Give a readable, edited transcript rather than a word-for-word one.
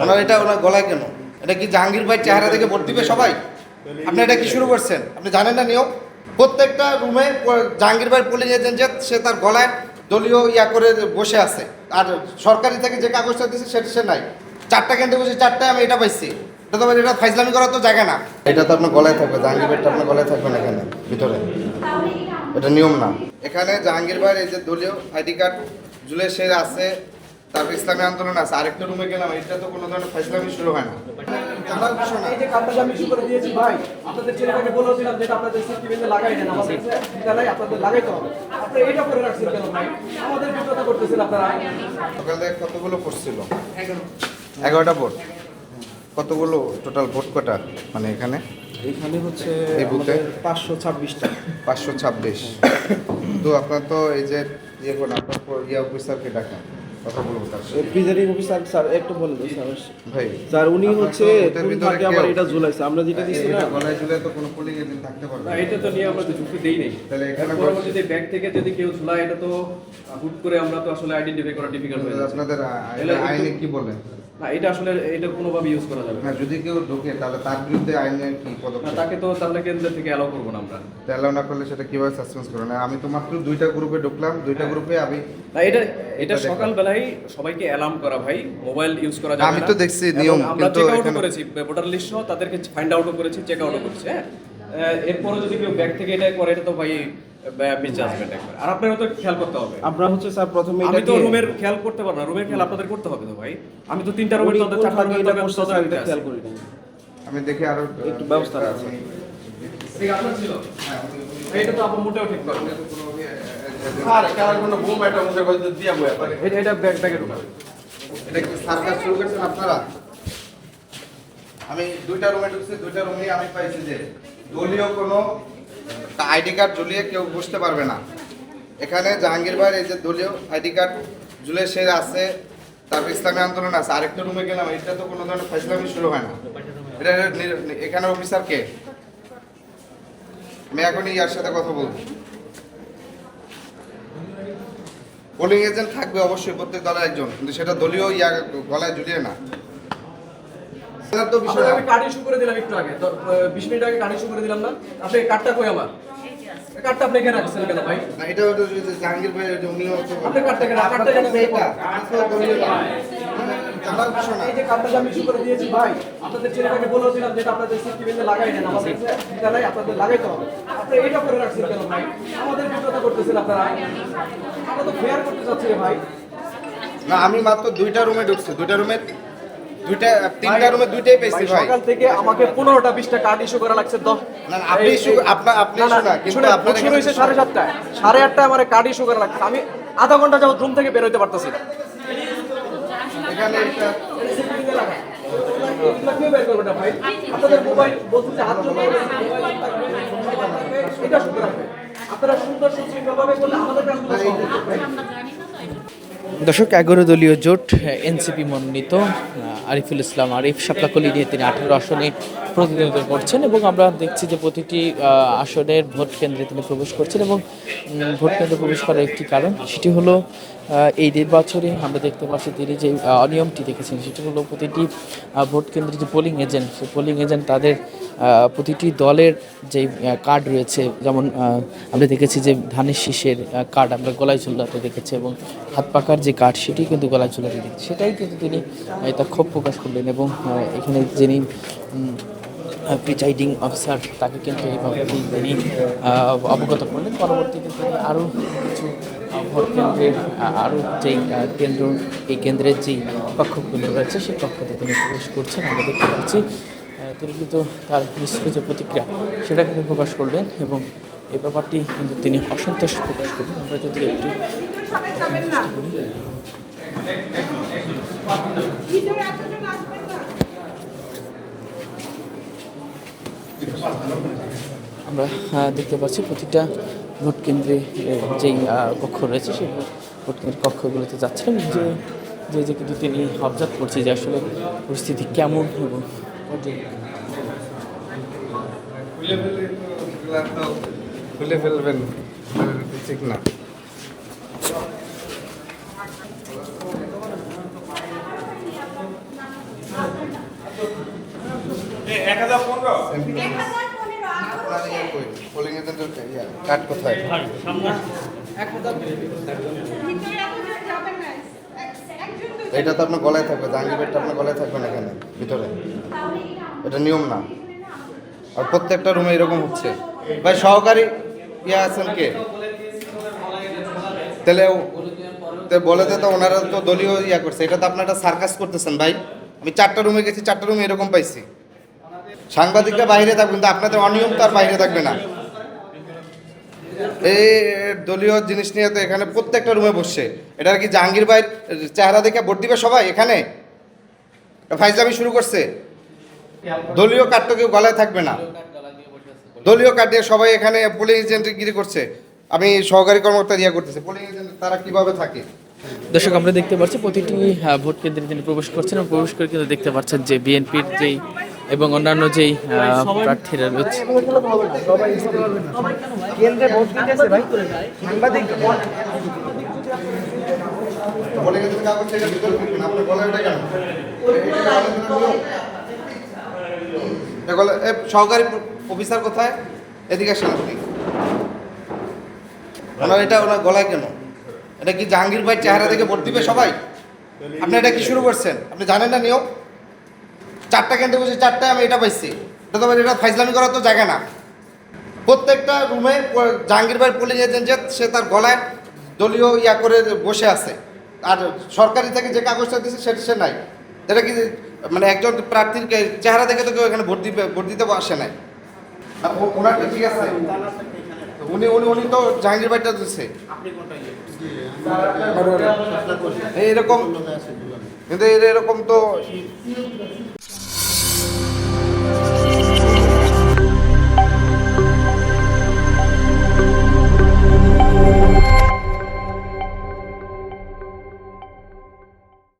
ওনার এটা ওনার গলায় কেন? এটা কি জাহাঙ্গীর ভাই চেহারা দেখে ভোট দিবে সবাই? আপনি এটা কি শুরু করছেন? আপনি জানেন না নিয়ম? প্রত্যেকটা রুমে জাহাঙ্গীর ভাই পোলিং এজেন্ট সে তার গলায় দলীয় ইয়া করে বসে আছে, আর সরকারি থেকে যে কাগজটা দিচ্ছে সেটা সে নাই। 4টা কেন্দ্রে বসে 4টায় আমি এটা পাইছি। এটা তো এটা ফাইজলামি করার তো জায়গা না। এটা তো আপনার গলায় থাকবে, জাহাঙ্গীর ভাইটা আপনার গলায় থাকবে না এখানে ভিতরে, এটা নিয়ম না। এখানে জাহাঙ্গীর ভাইয়ের এই যে দলীয় আইডি কার্ড ঝুলে সে আছে, তারপর ইসলামী আন্দোলন আছে। আরেকটা রুমে গেলাম, এটা তো কোনো ধরনের ফাইজলামি শুরু হয় না। এই যে কার্ডটা আমি ইস্যু করে দিয়েছি ভাই, আপনাদের ছেলেটাকে বলেছিলাম যেটা আপনাদের সেফটি বেঁধে লাগাই দেন, আমাদের বিদ্যালয়ে আপনাদের লাগাইতে হবে। আপনি এটা করে রাখছেন কেন ভাই? আমাদের বিব্রত করতেছেন আপনারা। সকালে কতগুলো ভোট ছিল? 11টা ভোট। কতগুলো টোটাল ভোট কটা মানে এখানে? এখানে হচ্ছে এই বুথে 526টা। 526। তো আপনার তো এই যে ইয়ে করুন, আপনার ইয়ে অফিসারকে ডাকা, কথা বলবো তার সাথে। প্রিজাইডিং অফিসার স্যার একটু বলে দিন স্যার। ভাই স্যার উনি আপনার হচ্ছে তো ভোটের ভিতরে আগে আবার এটা ঝুলাইছে, আমরা যেটা দিছি না এটা গলায় ঝুলে তো কোনো পোলিং এজেন্ট থাকতে পারবে না। এটা তো নিয়ে আমরা তো যুক্তি দেই নাই। তাহলে এখানে পরবর্তীতে ব্যাগ থেকে যদি কেউ ঝুলায়, এটা তো হুট করে আমরা তো আসলে আইডেন্টিফাই করা ডিফিকাল্ট হয়ে যাচ্ছে। আপনাদের তাহলে আইনে কি বলে? না, এটা আসলে এটা কোনোভাবে ইউজ করা যাবে না। না, যদি কেউ ঢোকে তাহলে তার বিরুদ্ধে আইনে কি না, পদক্ষেপ? তাকে তো তাহলে কেন্দ্র থেকে অ্যালাউ করবো না আমরা। অ্যালাউ না করলে সেটা কিভাবে সাসপেন্স করবে না? আমি তো মাত্র 2টা গ্রুপে ঢুকলাম, 2টা গ্রুপে আমি না, এটা সকালবেলায় সবাইকে অ্যালার্ম করা ভাই, মোবাইল ইউজ করা যাবে না। আমি তো দেখছি নিয়ম, এবং আমরা কিন্তু চেক আউট এখানে- করেছি, ভোটার লিস্ট সহ তাদেরকে ফাইন্ড আউটও করেছি, চেক আউটও করেছি। হ্যাঁ, এরপরে যদি কেউ ব্যাগ থেকে এটা করে, এটা তো ভাই মিসজাজমেন্ট একবার। আর আপনারও তো খেয়াল করতে হবে। আমরা হচ্ছে স্যার প্রথমে আমি তো এটাকে রুমের খেয়াল করতে পারবো না, রুমের খেয়াল আপনাদের করতে হবে তো ভাই। আমি তো 3টা রুমের তদন্ত, 4টা রুমের এটা তদন্ত করতে স্যার এটা খেয়াল আছি। করি না। আমি দেখি আরো একটু ব্যবস্থা আছে। ঠিক আপনার ছিল? এটা তো আপনার মোটেও ঠিক করেন। স্যার কার কোনো বুম এটা মুখে করে দিয়া বয়া পারে। এটা ব্যাগে ঢোকাবে। এটা কি সার্কাস শুরু করছেন আপনারা? আমি 2টা রুমে ঢুকছি, 2টা রুমে আমি পাইছি যে দলীয় কোনো আইডি কার্ড ঝুলিয়ে কেউ বসতে পারবে না। এখানে জাহাঙ্গীর ভাইয়ের এই যে দলীয় আইডি কার্ড ঝুলে সে আছে, তারপর ইসলামী আন্দোলন আছে। আরেকটা রুমে গেলাম, এটা তো কোনো ধরনের ফাইজলামি শুরু হয় না। এটা এখানে অফিসার কে? আমি এখনই ইয়ার সাথে কথা বলবো। পোলিং এজেন্ট থাকবে অবশ্যই প্রত্যেক দলের একজন, কিন্তু সেটা দলীয় ইয়া গলায় ঝুলিয়ে না। এটার তো বিষয় আপনার না। আমি কার্ড ইস্যু করে দিলাম একটু আগে, 20 মিনিট আগে কার্ড ইস্যু করে দিলাম না? আপনি কার্ডটা কই আমার? কার্ডটা আপনি এখানে রাখছেন কেন ভাই? না, এটা হলো যে জাহাঙ্গীর ভাই যে উনিও তো আপনি কার্ডটা এখানে রাখছেন। এটা আপনার দলীয় না। জানার বিষয় না। এই যে কার্ডটা আমি ইস্যু করে দিয়েছি ভাই, আপনাদের ছেলেটাকে বলেছিলাম যেটা আপনাদের সেফটি বেঁধে লাগাই দেন, আমাদের বিদ্যালয়ে আপনাদের লাগাইতে হবে। আপনি এটা করে রাখছেন কেন ভাই? আমাদের বিব্রত করতেছেন আপনারা। আমরা তো ফেয়ার করতে চাচ্ছি রে ভাই। না, আমি মাত্র 2টা রুমে ঢুকছি, 2টা রুমে 3টা রুমে 2টাই পেয়েছি ভাই। সকাল থেকে আমাকে 15টা 20টা কার্ড ইস্যু করা লাগছে। না, না, আপনি আপনি শোনা, কিন্তু আপনার শুরু হয়েছে 7:30টায়, 8:30টায় আমার কার্ড ইস্যু করা লাগছে। আমি আধা ঘন্টা যাবত রুম থেকে বের হইতে পারতেছি না। এখানে এটা এগুলা কেউ বের করবে না ভাই। আপনাদের মোবাইল বলছে যে হাত জমা এটা শুধু রাখবে। আপনারা সুন্দর সুশৃঙ্খলভাবে করলে আমাদের কাজগুলো সহজ হবে। দর্শক 11 দলীয় জোট এনসিপি মনোনীত আরিফুল ইসলাম আরিফ শাপলাকলি নিয়ে তিনি 18 আসনে প্রতিদ্বন্দ্বিতা করছেন এবং আমরা দেখছি যে প্রতিটি আসনের ভোট কেন্দ্রে তিনি প্রবেশ করছেন এবং ভোট কেন্দ্রে প্রবেশ করার একটি কারণ সেটি হলো এই নির্বাচনে আমরা দেখতে পাচ্ছি তিনি যে অনিয়মটি দেখেছেন সেটি হলো প্রতিটি ভোট কেন্দ্রে যে পোলিং এজেন্ট সেই পোলিং এজেন্ট তাদের প্রতিটি দলের যে কার্ড রয়েছে, যেমন আমরা দেখেছি যে ধানের শীষের কার্ড আমরা গলায় ঝুলাতে দেখেছি এবং হাত পাকার যে কার্ড সেটি কিন্তু গলায় ঝুলাতে দেখেছি। সেটাই কিন্তু তিনি তার ক্ষোভ প্রকাশ করলেন এবং এখানে যিনি প্রিজাইডিং অফিসার তাকে কিন্তু এইভাবে তিনি অবগত করলেন। পরবর্তীতে তিনি আরও কিছু ভোট কেন্দ্রের আরও যেই কেন্দ্র, এই কেন্দ্রের যেই কক্ষগুলো রয়েছে সেই কক্ষতে তিনি প্রবেশ করছেন। আমরা দেখতে পাচ্ছি তিনি কিন্তু তার মিশ্র যে প্রতিক্রিয়া সেটা কিন্তু প্রকাশ করলেন এবং এই ব্যাপারটি কিন্তু তিনি অসন্তোষ প্রকাশ করলেন। আমরা যদি একটু আমরা দেখতে পাচ্ছি প্রতিটা ভোট কেন্দ্রে যেই কক্ষ রয়েছে সেই ভোট কেন্দ্রের কক্ষগুলোতে যাচ্ছেন যে যে যে কিন্তু তিনি অবজার্ভ করছে যে আসলে পরিস্থিতি কেমন এবং খুলে ফেলবেন ঠিক না। আপনার ইয়ে কই? পোলিং এজেন্টের কার্ড কোথায়? এটা তো আপনার গলায় থাকবে, জাহাঙ্গীর ভাইটা আপনার গলায় থাকবে না এখানে ভিতরে, এটা নিয়ম না। আর প্রত্যেকটা রুমে এরকম হচ্ছে। ভাই সহকারী আছেন কে? তাহলে বলে তো ওনারা তো দলীয় করছে, এটা তো আপনারা একটা সার্কাস করতেছেন ভাই। আমি 4টা রুমে গেছি, 4টা রুমে এরকম পাইছি। সাংবাদিকরা বাইরে থাকবে, কিন্তু আপনাদের অনিয়ম তো আর বাইরে থাকবে না। এই দলীয় জিনিস নিয়ে তো এখানে প্রত্যেকটা রুমে বসছে। এটা কি জাহাঙ্গীর ভাই চেহারা দেখে ভোট দিবে সবাই? এখানে ফাইজলামি শুরু করছে। দলীয় কার্ড তো কেউ গলায় থাকবে না, দলীয় কার্ড দিয়ে সবাই এখানে পোলিং এজেন্টগিরি করছে। আমি সহকারী কর্মকর্তা করতেছে, পোলিং এজেন্ট তারা কিভাবে থাকে? দর্শক আমরা দেখতে পাচ্ছি প্রতিটি ভোট কেন্দ্রে তিনি প্রবেশ করছেন এবং প্রবেশ করে কিন্তু দেখতে পাচ্ছেন যে বিএনপির যেই এবং অন্যান্য যেই প্রার্থীরা রয়েছে। পোলিং এজেন্ট কাগজ থেকে ভিতরে ঢুকবেন, আপনার গলায় এটা কেন? সহকারী অফিসার কোথায়? এদিকে আসেন আপনি। ওনার এটা ওনার গলায় কেন? এটা কি জাহাঙ্গীর ভাই চেহারা দেখে ভোট দিবে সবাই? আপনি এটা কি শুরু করছেন? আপনি জানেন না নিয়ম? 4টা কেন্দ্রে বসে 4টায় আমি এটা পাইছি। এটা ফাইজলামি করার তো জায়গা না। প্রত্যেকটা রুমে জাহাঙ্গীর ভাই পোলিং এজেন্ট সে তার গলায় দলীয় করে বসে আছে। আর সরকারি থেকে যে কাগজটা দিচ্ছে সেটা সে নাই। এটা কি মানে একজন প্রার্থীর চেহারা দেখে তো কেউ এখানে ভোট দিতে আসে নাই। ওনার ঠিক আছে, উনি উনি উনি তো জাহাঙ্গীর ভাইটা দিচ্ছে এইরকম, কিন্তু এরকম তো